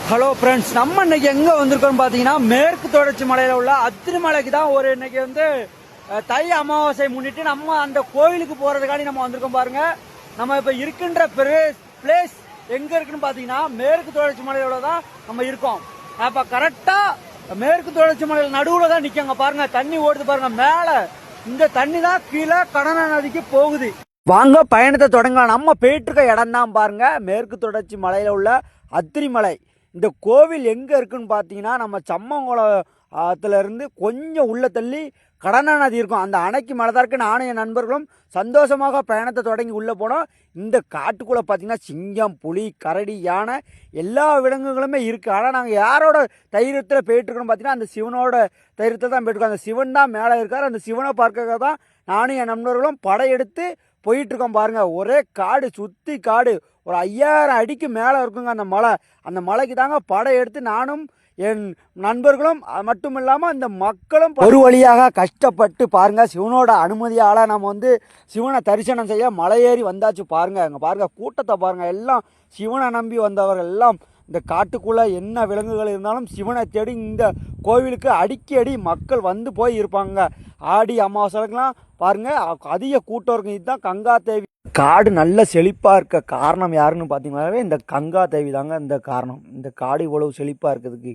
Hello friends, நம்ம இன்னைக்கு எங்க வந்திருக்கோம் பாத்தீங்கன்னா மேற்கு தொடர்ச்சி மலையில உள்ள அத்திரி மலைக்கு தான். இன்னைக்கு வந்து தை அமாவாசை முன்னிட்டு நம்ம அந்த கோயிலுக்கு போறதுக்காண்டி நம்ம வந்திருக்கோம். பாருங்க, நம்ம இப்ப இருக்கின்ற பிளேஸ் எங்க இருக்குன்னு பாத்தீங்கன்னா மேற்கு தொடர்ச்சி மலையோட தான் நம்ம இருக்கோம். அப்ப கரெக்டா மேற்கு தொடர்ச்சி மலையில நடுவுல தான் நிக்கங்க. பாருங்க, தண்ணி ஓடுது பாருங்க மேல. இந்த தண்ணி தான் கீழே கடன நதிக்கு போகுது. வாங்க பயணத்தை தொடங்கலாம். நம்ம போயிட்டு இருக்க இடம் தான் பாருங்க மேற்கு தொடர்ச்சி மலையில உள்ள அத்திரி மலை. இந்த கோவில் எங்கே இருக்குன்னு பார்த்தீங்கன்னா நம்ம சம்மங்குளத்துல இருந்து கொஞ்சம் உள்ள தள்ளி கடனா நதி இருக்கும். அந்த அணைக்கு மேலே தான் இருக்கு. நானும் என் நண்பர்களும் சந்தோஷமாக பயணத்தை தொடங்கி உள்ளே போனோம். இந்த காட்டுக்குள்ளே பார்த்தீங்கன்னா சிங்கம், புலி, கரடி, யானை எல்லா விலங்குகளுமே இருக்குது. ஆனால் நாங்கள் யாரோட தைரியத்தில் போயிட்டுருக்கோன்னு பார்த்தீங்கன்னா அந்த சிவனோட தைரியத்தில் தான் போயிட்டுருக்கோம். அந்த சிவன் தான் மேலே இருக்கார். அந்த சிவனை பார்க்க தான் நானும் என் நண்பர்களும் படையெடுத்து போயிட்டுருக்கோம். பாருங்கள், ஒரே காடு, சுற்றி காடு. ஒரு 5000 அடிக்கு மேலே இருக்குங்க அந்த மலை. அந்த மலைக்கு தாங்க படம் எடுத்து நானும் என் நண்பர்களும் மட்டும் இல்லாமல் அந்த மக்களும் ஒரு வழியாக கஷ்டப்பட்டு பாருங்கள் சிவனோட அனுமதியால் நம்ம வந்து சிவனை தரிசனம் செய்ய மலையேறி வந்தாச்சு. பாருங்கள், அங்கே பாருங்கள் கூட்டத்தை பாருங்கள். எல்லாம் சிவனை நம்பி வந்தவர்கள் எல்லாம் இந்த காட்டுக்குள்ளே என்ன விலங்குகள் இருந்தாலும் சிவனை தேடி இந்த கோவிலுக்கு அடிக்கடி மக்கள் வந்து போய் இருப்பாங்க. ஆடி அமாவாசைக்கெல்லாம் பாருங்கள் அதிக கூட்டம் இருக்கும். இதுதான் கங்கா தேவி. காடு நல்ல செழிப்பாக இருக்க காரணம் யாருன்னு பார்த்தீங்கன்னாவே இந்த கங்கா தேவி தாங்க. இந்த காரணம், இந்த காடு இவ்வளவு செழிப்பாக இருக்கிறதுக்கு.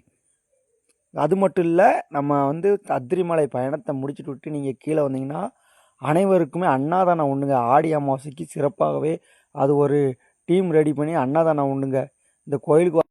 அது மட்டும் இல்லை, நம்ம வந்து அத்திரிமலை பயணத்தை முடிச்சுட்டு விட்டு நீங்கள் கீழே வந்தீங்கன்னா அனைவருக்குமே அன்னதானம் உண்டுங்க. ஆடி அமாவாசைக்கு சிறப்பாகவே அது ஒரு டீம் ரெடி பண்ணி அன்னதானம் உண்டுங்க. இந்த கோயிலுக்கு